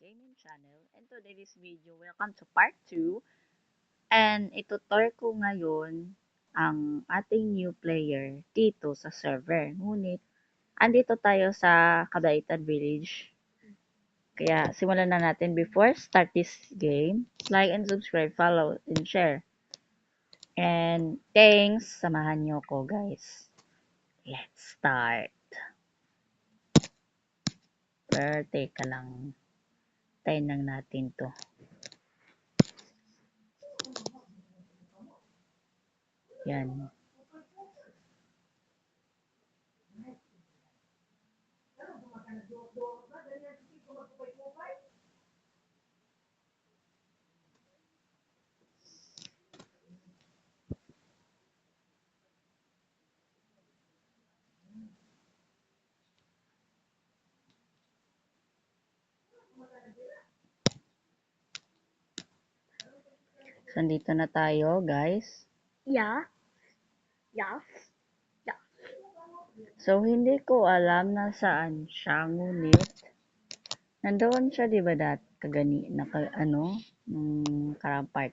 gaming channel, and today's video, welcome to part 2. And itutur ko ngayon ang ating new player dito sa server. Ngunit, andito tayo sa Kabaitan Village. Kaya simulan na natin. Before start this game, like and subscribe, follow, and share. And thanks, samahan nyo ko guys. Let's start. Pero teka lang. Tayin lang natin to. Yan. So, nandito na tayo, guys. Yeah. Yeah. So, hindi ko alam na saan siya, ngunit nandoon siya, di ba, kagani, nung karang part.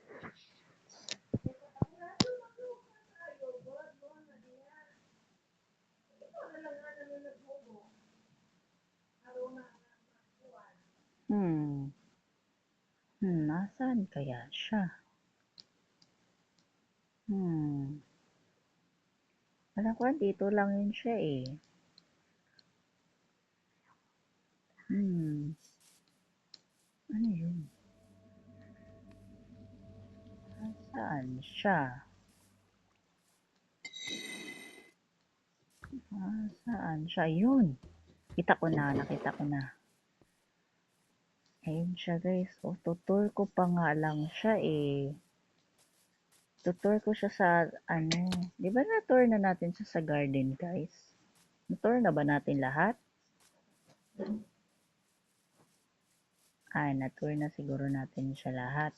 Nasaan kaya siya? Alam ko, dito lang yun siya eh. Ano yun? Nasaan siya? Nasaan siya? Yun! Nakita ko na. Ayun siya guys. O, tutur ko pa nga lang siya eh. Tutur ko siya sa, di ba na-tour na natin siya sa garden guys? Na-tour na ba natin lahat? Na-tour na siguro natin siya lahat.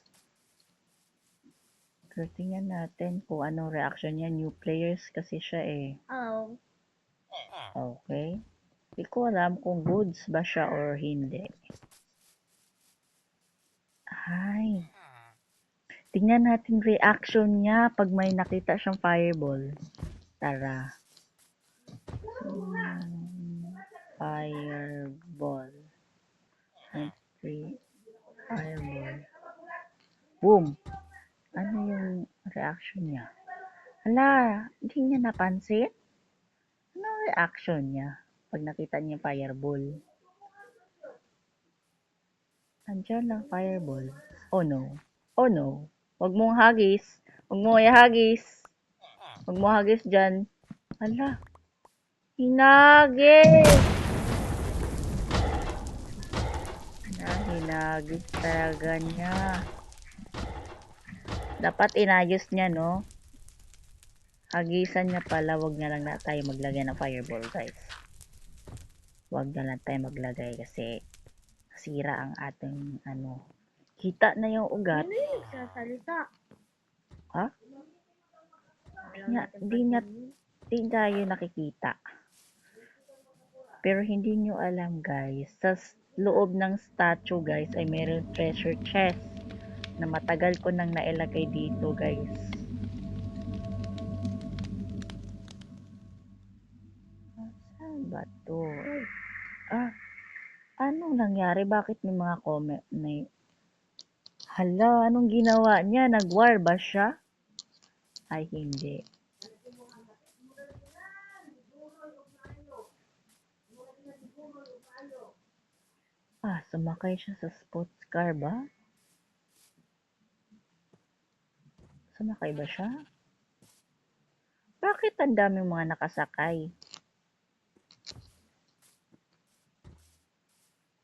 Pero tingnan natin kung anong reaction niya. New players kasi siya eh. Oh. Okay. Hindi ko alam kung goods ba siya or hindi. Tingnan natin reaction niya pag may nakita siyang fireball. Tara. Fireball. Fireball. Boom! Ano yung reaction niya? Hala, hindi niya napansin? Ano reaction niya pag nakita niya fireball? Andiyan lang fireball. Oh no. Oh no. Huwag mong hagis. Huwag mong ihagis. Huwag mong hagis dyan. Hala. Hinagis! Hinagis talaga niya. Dapat inayos niya, no? Hagisan niya pala. Huwag na lang na tayo maglagay ng fireball, guys. Huwag na lang tayo maglagay kasi sira ang ating, kita na yung ugat. Ano yung nagsasalita? Ha? Di tayo nakikita. Pero hindi nyo alam guys, sa loob ng statue guys ay mayroon treasure chest na matagal ko nang nailagay dito guys. Saan ba to? Anong nangyari? Bakit may mga comment na hala, anong ginawa niya? Nag-war ba siya? Ay, hindi. Sumakay siya sa sports car ba? Sumakay ba siya? Bakit ang daming mga nakasakay?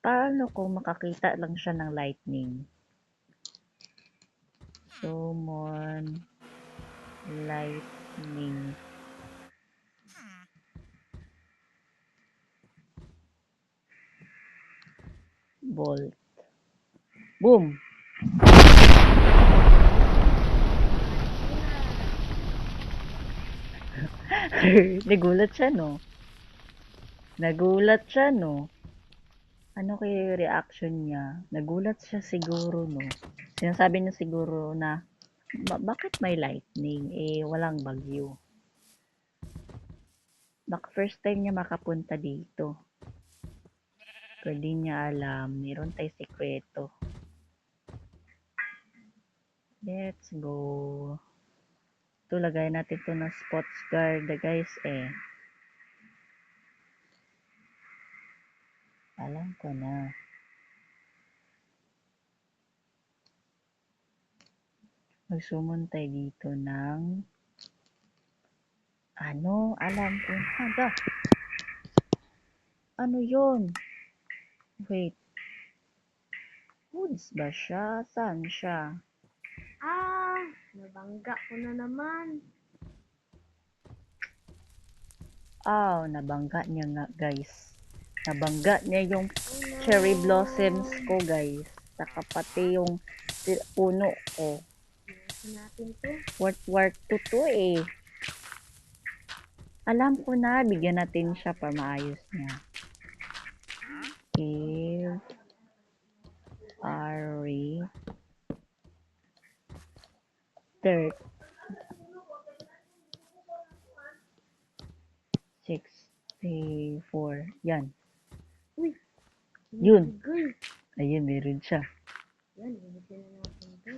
Paano kung makakita lang siya ng lightning? Summon lightning. Bolt. Boom! Nagulat siya, no? Ano kaya reaction niya? Nagulat siya siguro, no? Sinasabi niya siguro na, bakit may lightning? Eh, walang bagyo. Baka first time niya makapunta dito. Pero di niya alam, meron tayo sekreto. Let's go. Ito, lagay natin ito ng spots guard, guys, eh. Alam ko na. Mag-summon tayo dito ng ano, alam ko na. Ano yun? Wait. Woods ba siya? Saan siya? Nabangga ko na naman. Nabangga niya nga, guys. Nabangga niya yung Oh no. cherry blossoms ko, guys. Saka pati yung puno ko. Iwasan natin to. Wart to eh. Alam ko na, bigyan natin siya para maayos niya. Give Ari dirt 64. Yan. Uy. Yun. Guys. Ayun, meron siya. Yan, iwasan na natin to.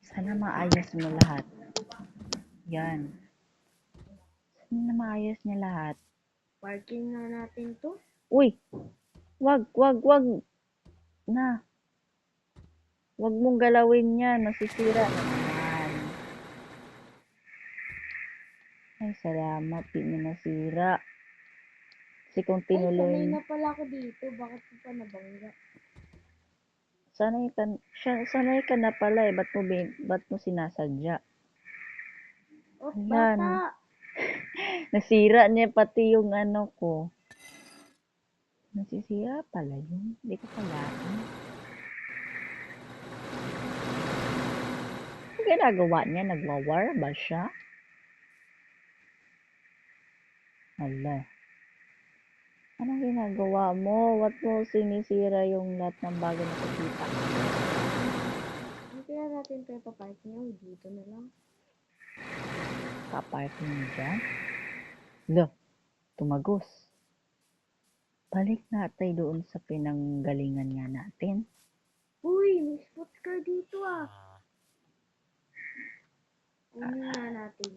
Sana maayos mo lahat. Yan. Sana maayos niya lahat. Parking na natin to. Uy! Wag na. Wag mong galawin yan. Masisira naman. Ay, salamat. Di mo nasira. Kasi kung Ay, sanay tinuloy, na pala ako dito. Bakit ko pa nabangga? sanay ka na pala eh. Ba't mo sinasadya? Oh, Yan. bata. Nasira niya pati yung ano ko. Nasisira pala yun. Hindi ko pala. Ano ginagawa niya? Nagwawar ba siya? Hala. Anong ginagawa mo? Ba't mo sinisira yung lahat ng bago na nakikita? Hindi kaya natin to ipaparking. Oh, dito na lang. Paparking mo dyan? Lo, tumagos. Balik natin doon sa pinanggalingan nga natin. Uy, may sports car dito ah. Kunin nga natin.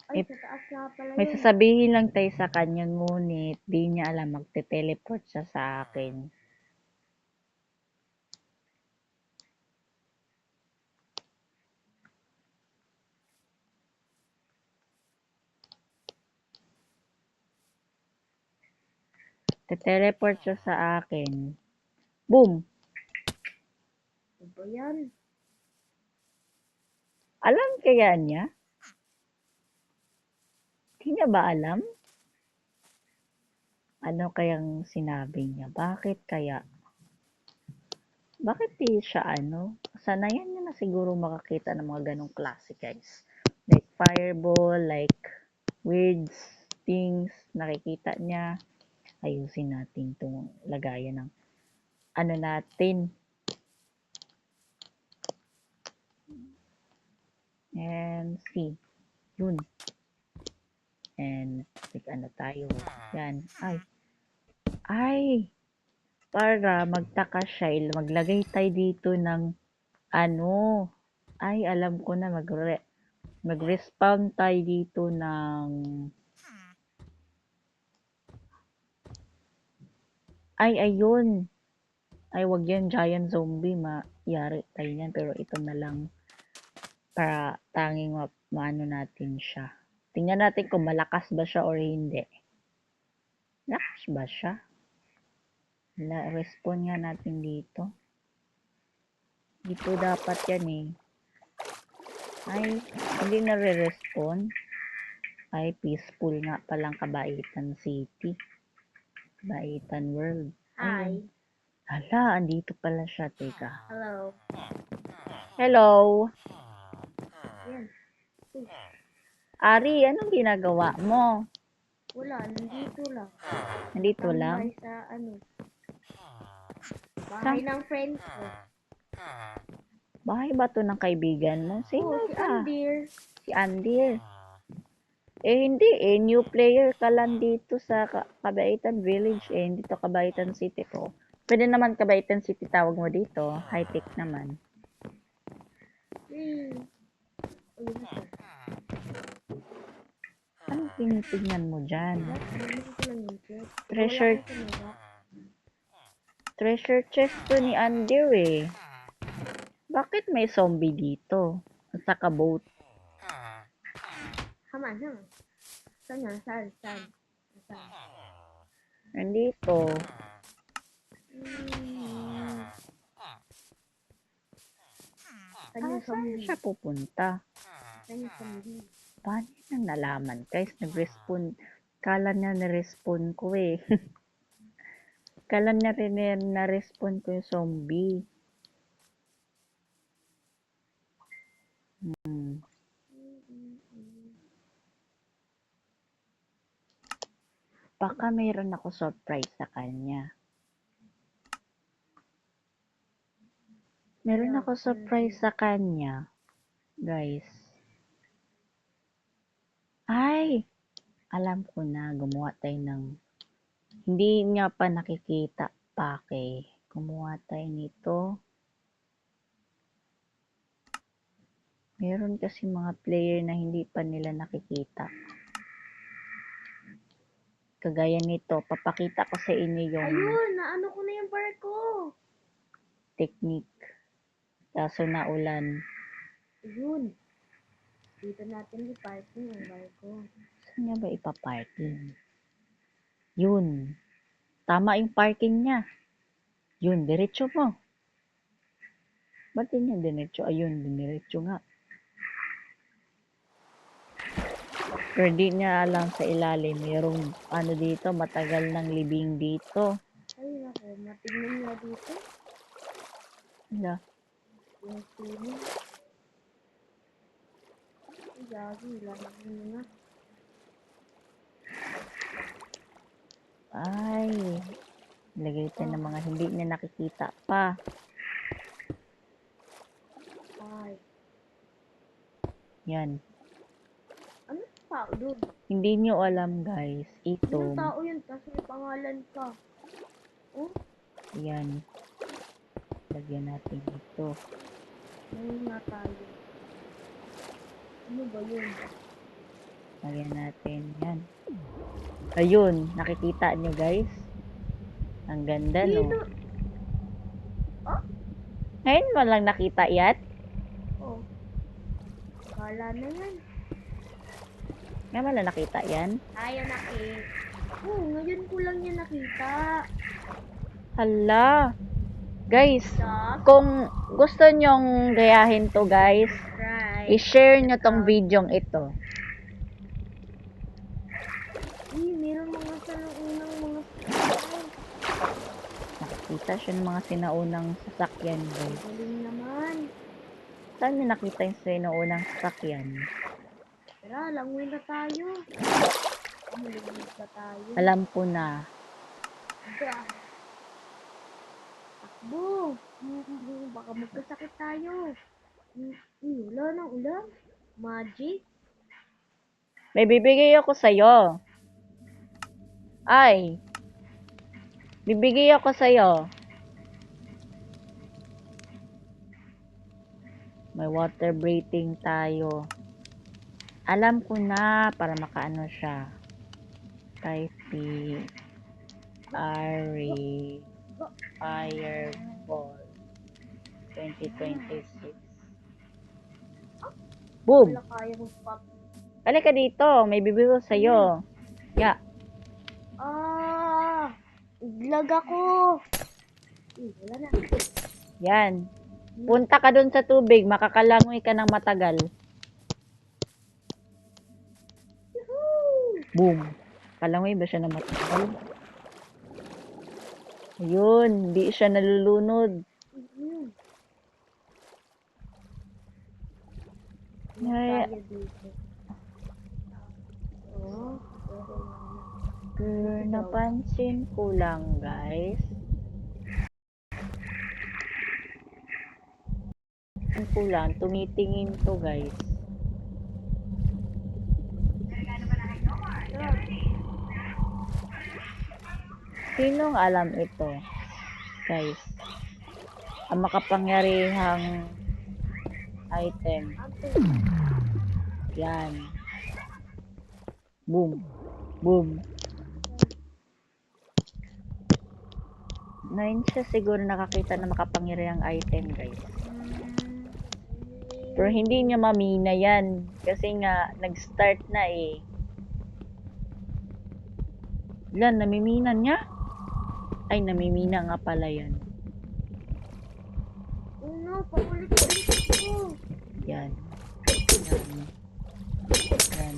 Ay, sa taas nga pala May yun. sasabihin lang tayo sa kanya, ngunit di niya alam, magte-teleport siya sa akin. Te-teleport siya sa akin. Boom! Ano ba yan? Alam kaya niya? Di niya ba alam? Ano kayang sinabi niya? Bakit kaya? Bakit di siya ano? Sanayan niya na siguro makakita ng mga ganong klase, guys. Like fireball, like weird things, nakikita niya. Ayusin natin itong lagayan ng ano natin. And see. Yun. And ano tayo. Yan. Ay! Para magtaka siya, maglagay tayo dito ng ano. Ay, alam ko na, mag-respawn tayo dito ng ayun. Ay, wag yan, giant zombie, mayari tayo yan. Pero ito na lang para tanging maano natin siya. Tingnan natin kung malakas ba siya or hindi. Malakas ba siya? Respawn nga natin dito. Dito dapat yan eh. Ay, hindi nare-respawn. Ay, peaceful nga palang Kabaitan City. Kabaitan World. Hi. Hala, andito pala siya. Teka. Hello. Hello. Yan. Ari, anong ginagawa mo? Wala, nandito lang. Nandito lang? Tambay sa ano, Sa bahay ng friends ko. bahay ba to ng kaibigan mo? Sino Oo, si ba? Andir. Si Andir. Eh, hindi eh. New player ka lang dito sa Cabaitan Village eh. Hindi to Cabaitan City to. Pwede naman Cabaitan City tawag mo dito. High-tech naman. Ayun na siya. Anong tinitignan mo dyan? Hindi ko lang yung chat. Treasure, Wala akong kamera. treasure chest to ni Andir eh. Bakit may zombie dito? At saka boat. Haman. Saan yan? Saan? Saan? Nandito. Saan yung Saan zombie? siya pupunta? Saan yung zombie? Paano nang nalaman? Guys, nag-respawn. Kala niya na-respawn ko eh. Kala niya rin na-respawn ko yung zombie. Baka mayroon ako surprise sa kanya. Meron ako surprise sa kanya. Guys. Ay! Alam ko na, gumawa tayo ng hindi niya pa nakikita pa kay. Gumawa tayo nito. Meron kasi mga player na hindi pa nila nakikita. Kagaya nito, papakita ko sa inyo yung Ayun, naano ko na yung bar ko. technique. Kaso naulan. Ayun. Dito natin i-parking yung bar ko. Saan niya ba ipaparking? Yun. Tama yung parking niya. Yun, diretso mo. Ba't yun yung diretso? Ayun, diretso nga. Pero di niya alam sa ilalim. Mayroong ano dito, matagal ng libing dito. Ay, nako. Matignan nila dito. Wala. Yung swimming. Ay, gagi. Lalagyan mo na. Ay. Lagay ito ng mga hindi niya nakikita pa. Ay. Yan. Ano tao doon? Hindi niyo alam guys. Ito. Anong tao yun? Kasi may pangalan ka. Oh? Yan. Lagyan natin ito. Ngayon na tayo. Ano ba yun? Lagyan natin. Yan. Ayun. Nakikita niyo guys. Ang ganda no. Dito. Oh? Ngayon mo lang nakita yan? Oh. Kala na yan. Ngayon mo lang nakita yan? Ayaw nakita. Oh, ngayon ko lang yan nakita. Hala. Guys, Stop. kung gusto nyong gayahin to guys, Right. i-share nyo tong video ito. Meron mga unang mga sasakyan. Nakita siya ng mga sinaunang sasakyan guys. Galing naman. Saan nyo nakita yung sinaunang sasakyan? Tara, langoy na tayo. Maligid na tayo. Alam ko na. Bah. Takbo. Baka magkasakit tayo. Wala nang ulam. Magic. May bibigay ako sa'yo. Ay. Bibigay ako sa'yo. May water breathing tayo. Alam ko na para makaano siya. Type Ari Fireball 2026. Boom! Wala kaya mong pop. Halika dito. May bibigay ko sa'yo. Ya. Lag ako. Wala na. Yan. Punta ka dun sa tubig. Makakalangoy ka ng matagal. Yahoo! Boom. Kalangoy ba siya ng matagal? Ayun. Hindi siya nalulunod. Ay, Tayo dito. Oh, Napansin ko lang, guys. Tumitingin to, guys. Sinong alam ito, guys? Ang makapangyarihang item. Yan. Boom. Boom. Ngayon siya siguro nakakita na makapangyarihang item, guys. Pero hindi niya mamina yan. Kasi nga, nag-start na eh. Yan, namimina niya? Ay, namimina nga pala yan. Uno, paulit-ulit ko. Yan. Yan. Yan.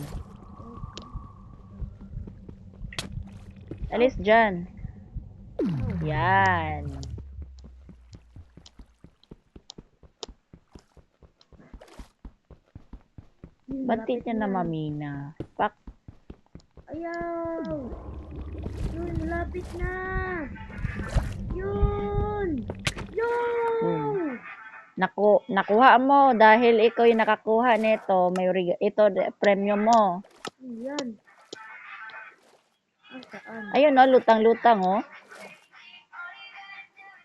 Alis dyan. Yan. Ba't di niya na mamina? Pak. Ayaw! Yun, malapit na! Yun! Yun! Nakuha mo dahil ikaw yung nakakuha nito. Ito, premium mo. Yan. Ah, saan? Ayun o, lutang-lutang o.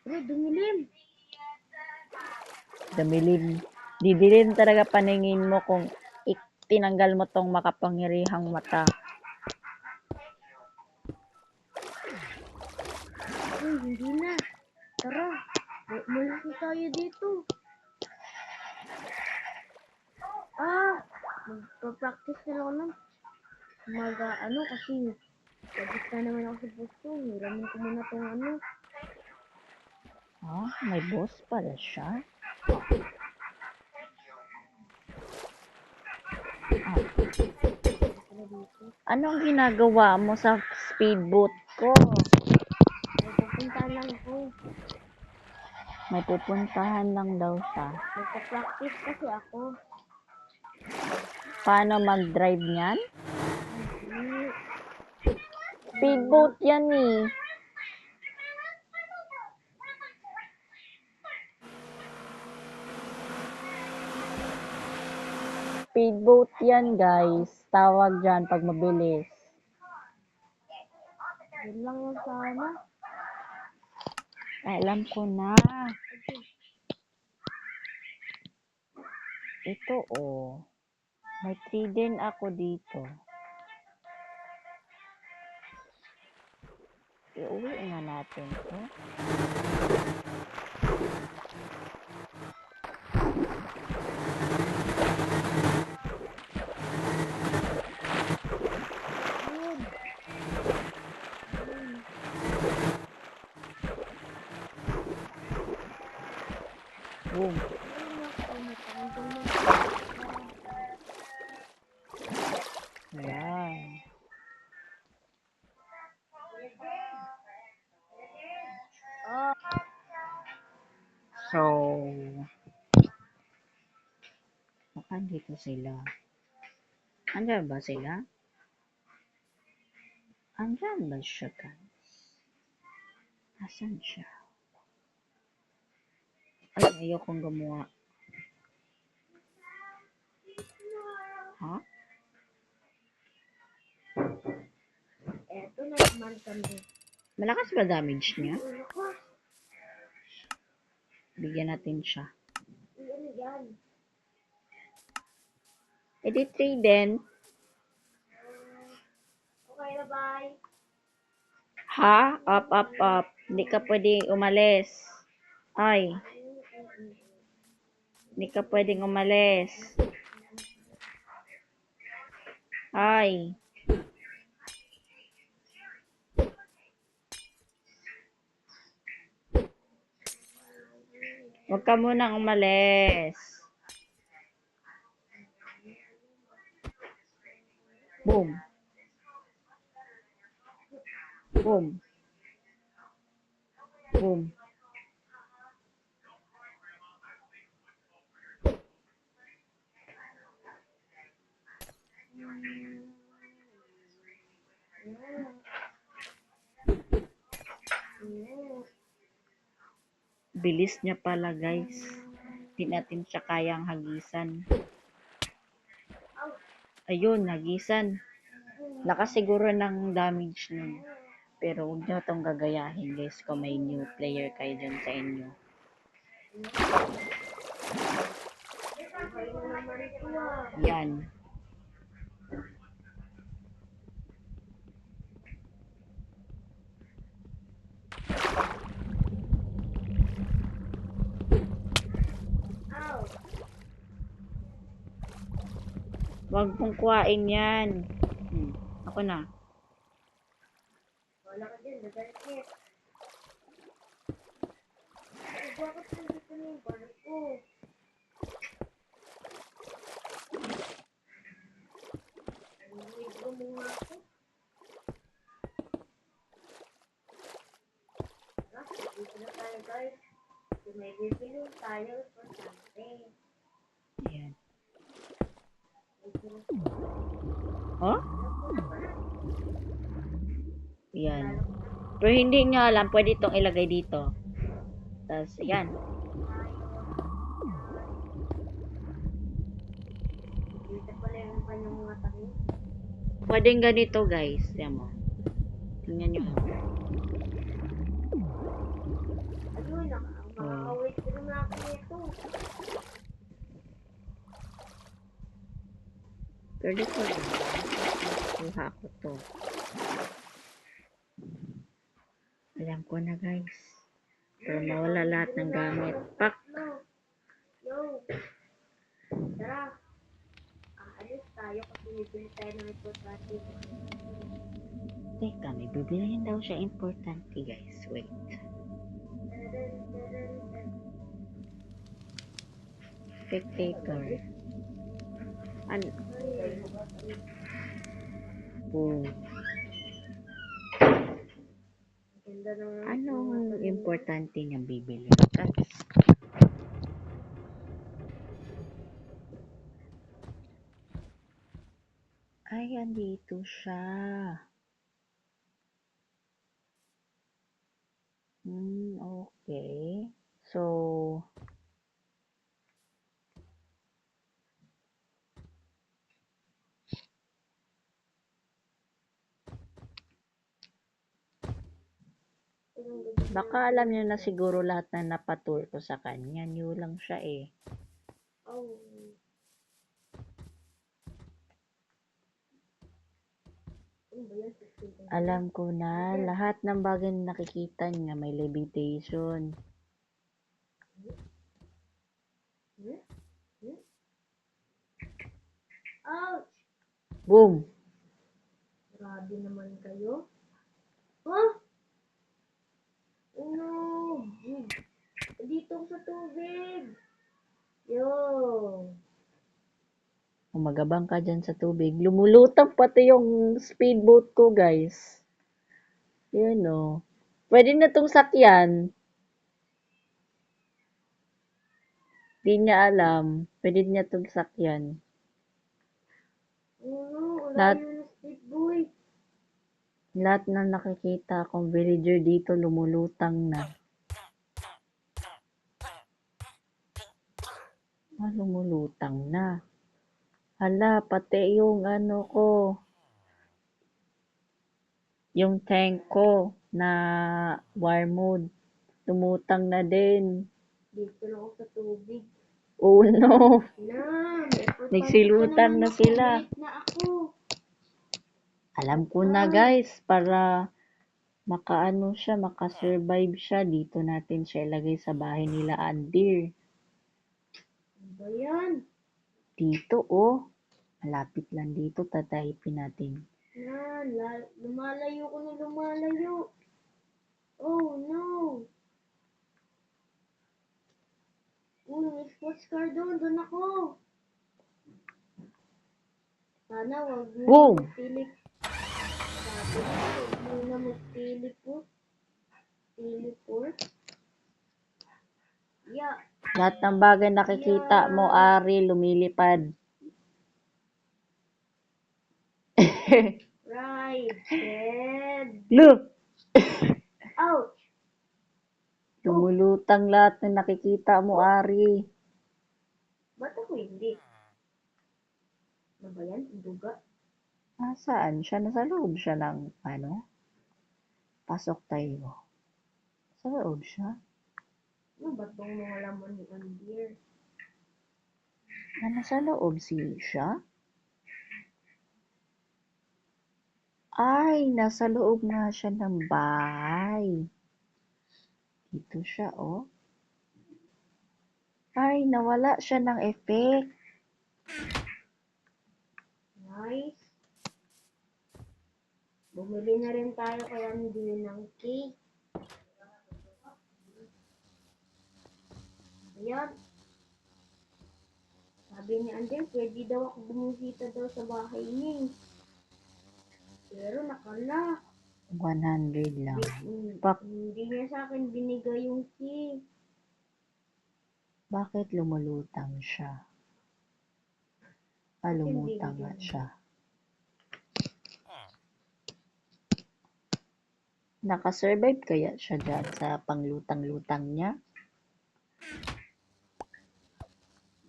Bro, dumilim. Damilim. Didilim talaga paningin mo kung tinanggal mo tong makapangyarihang mata. Uy, hindi na. Tara, malis na tayo dito. Magpa-practice na lang nun. Kasi pagkit na naman ako sa pusto. Hiramin ko muna tong ano. May boss pala siya. Anong ginagawa mo sa speedboat ko? Magpupunta lang ako. May pupuntahan lang daw siya. Magpa-practice kasi ako. Paano mag-drive niyan? Hindi. Speedboat yan eh. Speedboat yan, guys. Tawag dyan pag mabilis. Yun lang yung sana. Alam ko na. Ito oh. May 3 din ako dito. Iuwi nga natin to. Boom. Ayan. So, baka dito sila. Andyan ba sila? Andyan ba siya, guys? Asan siya? Ay, ayokong gumawa. Ha? Eto na naman kami. Malakas ba damage niya? Bigyan natin siya. Ano yan? Edi 3 din. Okay na, bye. Ha? Up. Hindi ka pwede umalis. Ay. Hindi ka pwedeng umalis. Ay. Huwag ka munang umalis. Boom. Boom. Boom. Bilis niya pala, guys. Hindi natin siya kayang hagisan. Ayun, hagisan. Lakas siguro ng damage nun. Pero huwag nyo itong gagayahin, guys, kung may new player kayo dyan sa inyo. Yan. Huwag mong kuhain yan. Ako na. Wala ka dyan, dadalkit. Bakit nandito na yung barko? Libro mo nga ako. Dito na tayo, guys. Kung may bibili tayo for something. Yan. Oh? Yan. Pero hindi nyo alam, pwede itong ilagay dito. Tapos, yan. Dito pala yung kanyang mga tabi. Pwedeng ganito, guys. Yan mo. Tingnan nyo. Ayun, makaka-wait ko na ako nito. Pwede ko lang. Kuha ko to. Alam ko na, guys. Pero mawala lahat ng gamit. Pak! Yo! Tara! Aalis tayo kasi bibili tayo ng importante. Teka, may bibilihin daw siya importante, guys. Wait. Spectator. Ano? Oh. Ganda ng Anong importante niyang bibili? Guys. Ay, andito siya. Okay. So, baka alam niyo na siguro lahat na napatur ko sa kanya. New lang siya eh. Oh. Alam ko na lahat ng bagay na nakikita niya may levitation. Ouch! Boom! Grabe naman kayo. Huh? Oh no! Dito ako sa tubig! Yo! Umagabang ka dyan sa tubig. Lumulutang pati yung speedboat ko, guys. Yun o. Pwede na tong sakyan. Di niya alam. Pwede niya tong sakyan. Oh no! Lahat- Wala yung speedboy! Lahat na nakikita kong villager dito lumulutang na. Lumulutang na. Hala, pati yung ano ko. Yung tank ko na war mode. Lumutang na din. Dito lang ako sa tubig. Oh no. Na! Nagsilutan na sila. Late na ako. Alam ko na, guys, para makaano siya, makasurvive siya. Dito natin siya ilagay sa bahay nila Andir. Ano ba yan? Dito, oh. Malapit lang dito, tatayipin natin. Na, lumalayo ko na lumalayo. Oh no! May sports car doon. Doon ako. Sana wag mo Boom! magtilip. Sabi ko, wag mo na magtilipot. Teleport. Yeah. Lahat ng bagay nakikita mo, Ari, lumilipad. Right. Head. Look! Ouch. Lumulutang lahat na nakikita mo, Ari. Ba't ako hindi? Ano ba yan? Duga? Nasaan siya? Nasa loob siya ng, pasok tayo. Sa loob siya? Ano ba itong mga laman ni Andir? Nasa loob siya? Ay, nasa loob nga siya ng bahay. Dito siya, oh. Ay, nawala siya ng effect. Nice. Bumili na rin tayo kay Andir ng cake. Ayan. Sabi ni Andir, pwede daw ako bumisita daw sa bahay niya. Pero nakala. 100 lang. Pak, Hindi niya sa akin binigay yung key. bakit lumulutang siya? Lumutang nga siya. Nakasurvive kaya siya dyan sa panglutang-lutang niya?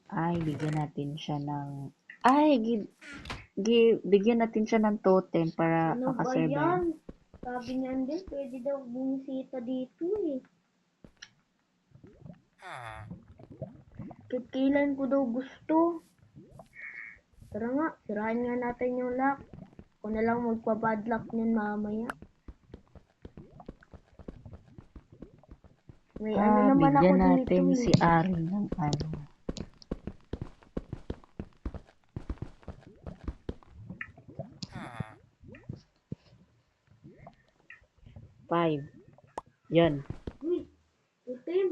Ay, bigyan natin siya ng... Ay, bigyan natin siya ng totem para Ano ba makasurvive. yan? Sabi niya Andir, pwede daw bumisita dito eh. Kailan ko daw gusto. Tara nga, sirahan nga natin yung lock. Ako na lang magpa-bad luck niyan mamaya. May ano naman ako Bigyan dito natin eh. si Ari ng ano. Five. Yan. Uy, totem.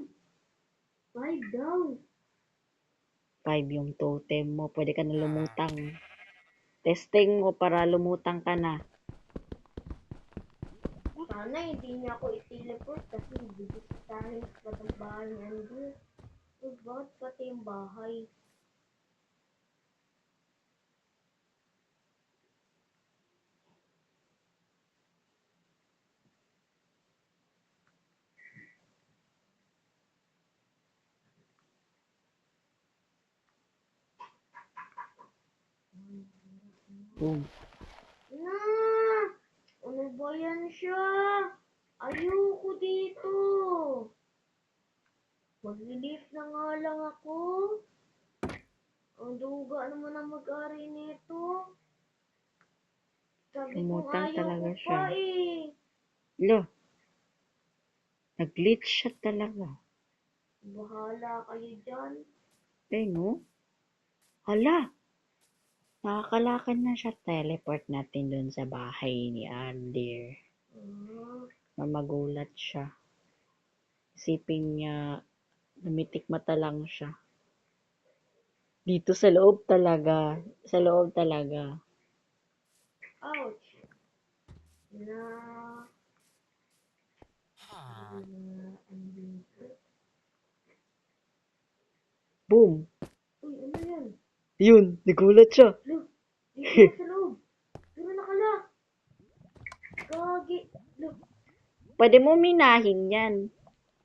5 daw. 5 yung totem mo. Pwede ka na lumutang. Testing mo para lumutang ka na. Sana hindi niya ako i-teleport kasi bibisitahin ko pa ng bahay ni Andir. Ba't pati yung bahay? Boom. Na! Ano ba yan siya? Ayoko dito. Mag-relief na nga lang ako. Ang duga naman ang mag-ari nito. Sabi kong Lumutang ayaw talaga ko siya. pa eh. Lo. Nag-glitch siya talaga. Bahala kayo dyan. Eh, no? Hala. Nakakalakad na siya. Teleport natin dun sa bahay ni Andir. Magulat siya. Isipin niya, namitik mata lang siya. Dito sa loob talaga. Sa loob talaga. Ouch. Na. Boom! Uy, ano yan? Yun, nagulat siya. Look, dito sa loob. Pero nakala. Gagi. Look, Pwede mo minahin yan.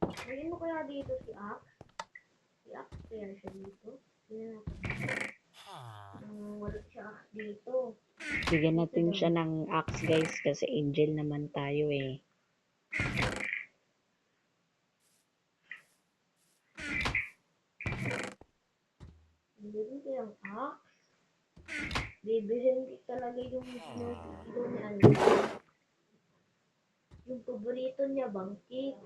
may ano kaya dito si Axe? Si Axe kaya siya dito? Tingnan natin. Wala siya Axe dito. Bigyan natin siya ng axe guys kasi angel naman tayo eh. Meron kayang Axe? Bibilhin ko talaga yung sinasito ni Andy. Yung paborito niya bang cake.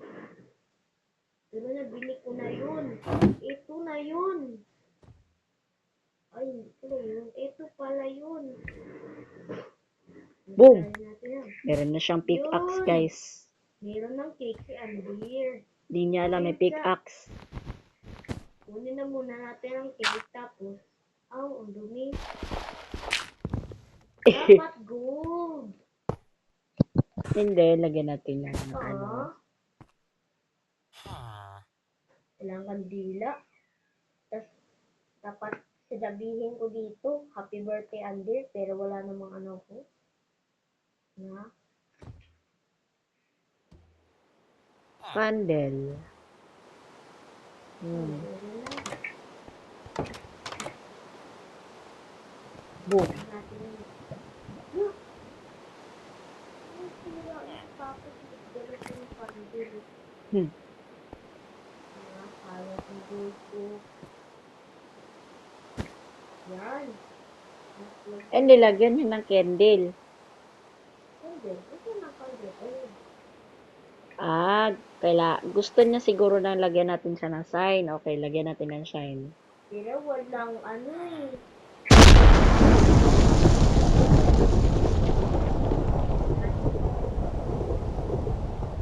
Pero nabili ko na yun. Ito na yun. Ay, ito na yun. Ito pala yun. Boom! Try natin yan. Meron na siyang pickaxe Yun. guys. Meron ng cake si Andir. Di niya alam may pickaxe. Kunin na muna natin ang cake tapos. Ang dumi. Dapat gold. Hindi, lagyan natin lang ng ano. Ilang kandila. Tapos, dapat sasabihin ko dito, happy birthday Andir, pero wala namang ano ko. Na? Candle. Yun. Meron na. Boom. Natin yun. No! Ang sira yung tapos nagdala ko ng pandil. Hmm. Kaya ang gold ko. Yan. And nilagyan niyo ng candle. Candle. Ito na candle. Ayun. Gusto niya siguro na lagyan natin siya ng sign. Okay, lagyan natin ng shine. Pero walang ano eh.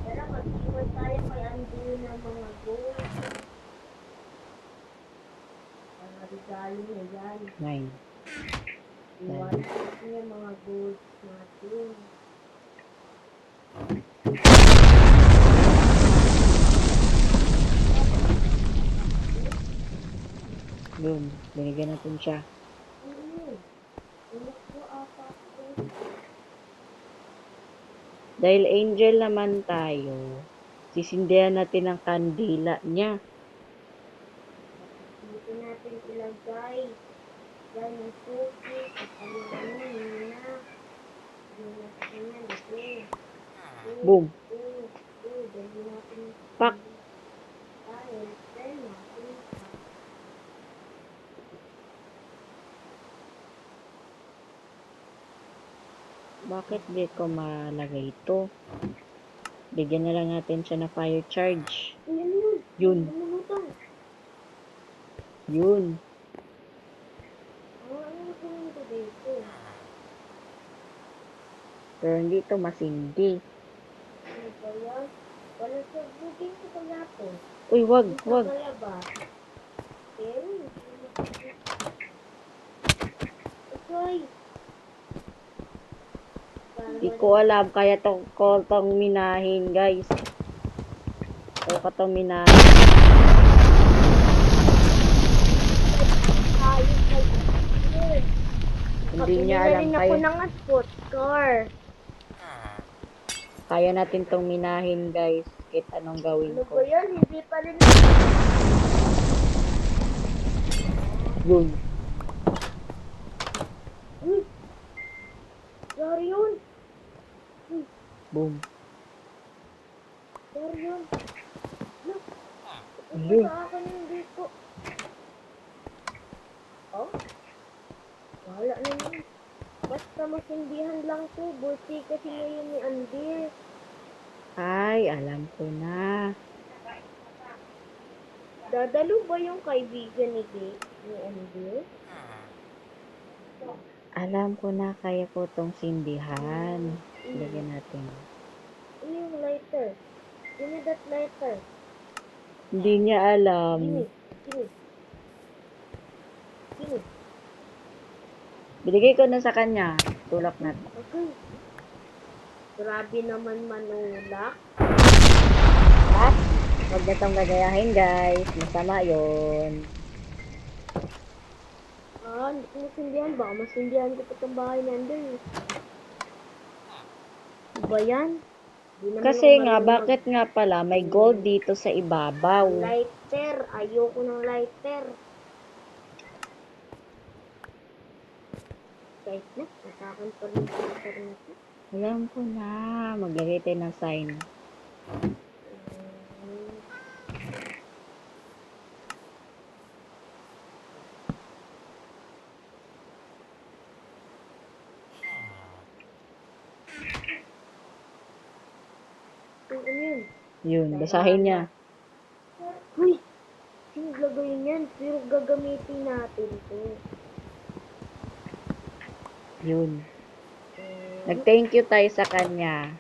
Pero mag-iwan tayo kay Andy ng mga gold. Mga regalo niya yan. 9. Iwan natin yung mga gold natin. Yun. Binigyan natin siya. Ulit ko ata ito. Dahil angel naman tayo, sisindihan natin ang kandila niya. Dito natin ilagay. Yan yung cookies. At ano na. Yung natin yan. Ito. Boom. Dali natin. Pak. Dahil, then natin. Bakit di ko malagay ito? Bigyan na lang natin siya na fire charge. Ayan yun. Yun. Lumutang. Yun. Ano ko dito? Pero hindi ito masindi. Ano ba yan? Wala sa bugin ko pala to. Uy, wag. Kaya ba? Pero, okay. Hindi ko alam. Kaya ko tong minahin, guys. Kaya ko tong minahin. Hindi niya alam. Ako ng sports car. Kaya natin tong minahin, guys. Kahit anong gawin Ano ko. ba yan? Hindi pa rin. Yun. Sorry yun. Boom. Sorry yun. Yun. Sa akin hindi ko. Oh? Wala na yun. Basta masindihan lang to. Birthday kasi ngayon ni Andy. Ay, alam ko na. Dadalo ba yung kaibigan ni Andy? Alam ko na, kaya ko tong sindihan. Lagyan natin. Ano yung lighter? Give me that lighter. Hindi niya alam. Give me. Binigay ko na sa kanya. Tulak natin. Okay. Grabe naman manulak. At, huwag na itong gagayahin, guys. Masama yun. Hindi ko masindihan. Baka masindihan ko pa itong bahay na Andy. Ba yan? Kasi nga, bakit nga pala may gold dito sa ibabaw? Lighter. Ayoko ng lighter. Kahit na, natakan pa rin yung lighter na ito. Alam ko na. Maglagay tayo ng sign. Ano yun? Yun, basahin niya. Uy! Sino gagawin yan? Pero gagamitin natin to. Yun. Nag-thank you tayo sa kanya.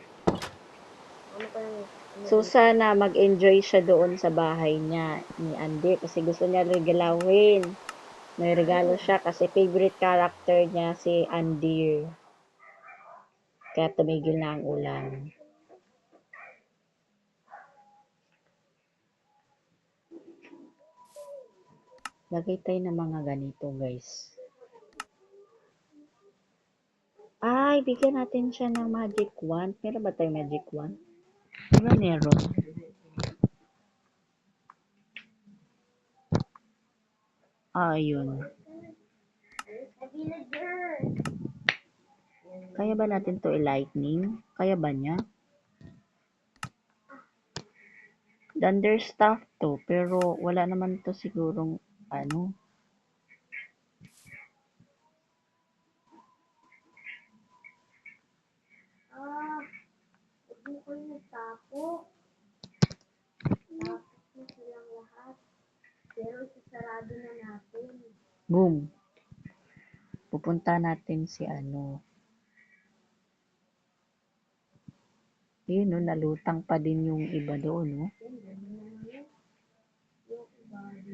Ano pa yun? So, sana mag-enjoy siya doon sa bahay niya ni Andy kasi gusto niya regalawin. May regalo siya kasi favorite character niya si Andy. Kaya tumigil na ang ulan. Lagay tayo ng mga ganito, guys. Ay, bigyan natin siya ng magic wand. Meron ba tayo magic wand? Diba meron? Ayun. Sa villager. Kaya ba natin to i-lightning? Kaya ba niya? Thunder stuff to, pero wala naman to sigurong ano. Huwag mo kayo nagtapo. Tapos na silang lahat. Pero sasarado na natin. Boom. Pupunta natin si ano. Ayun, no, nalutang pa din yung iba doon, no?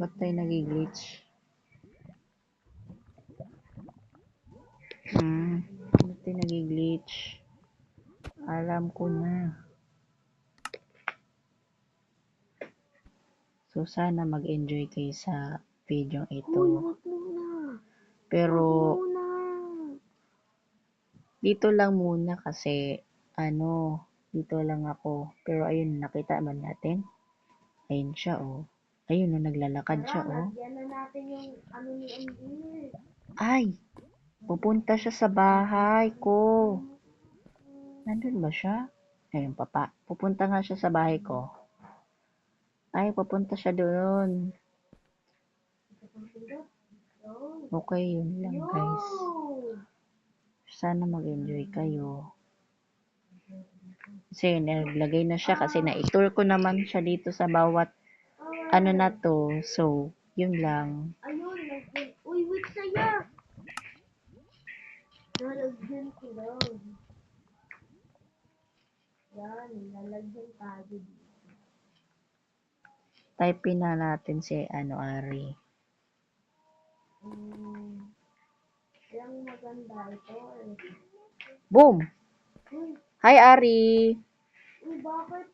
Ba't tayo nag-glitch? Ba't tayo nag-glitch? Alam ko na. So, sana mag-enjoy kayo sa video ito. Pero, dito lang muna kasi, dito lang ako. Pero ayun, nakita man natin. Ayun siya, oh. Ayun, oh, naglalakad siya, oh. Yan na natin yung ano ni Andir. Ay! Pupunta siya sa bahay ko. Nandun ba siya? Ayun, papa. Pupunta nga siya sa bahay ko. Ay, pupunta siya doon. Okay, yun lang, guys. Sana mag-enjoy kayo. Kasi naglagay na siya kasi na-tour ko naman siya dito sa bawat ano na to. So, yun lang. Ayun, uy, wait saya! Nalagyan ko lang. Yan, lalagyan tayo dito. Type na natin si Ari. Yung maganda ito eh. Boom! Uy, Hi, Ari! uy, bakit?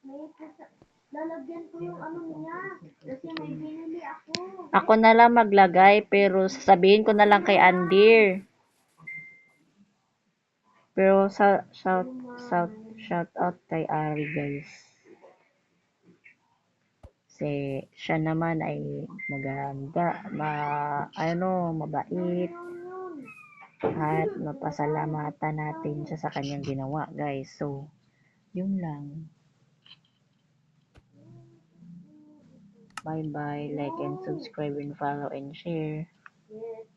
Lalagyan ko yung ano niya. Kasi may binili ako. Ako na lang maglagay pero sasabihin ko na lang kay Andir. Pero shout out kay Ari, guys. Kasi siya naman ay maganda, mabait. At mapasalamatan natin siya sa kanyang ginawa, guys. So, yun lang. Bye-bye. Like and subscribe and follow and share. Yes.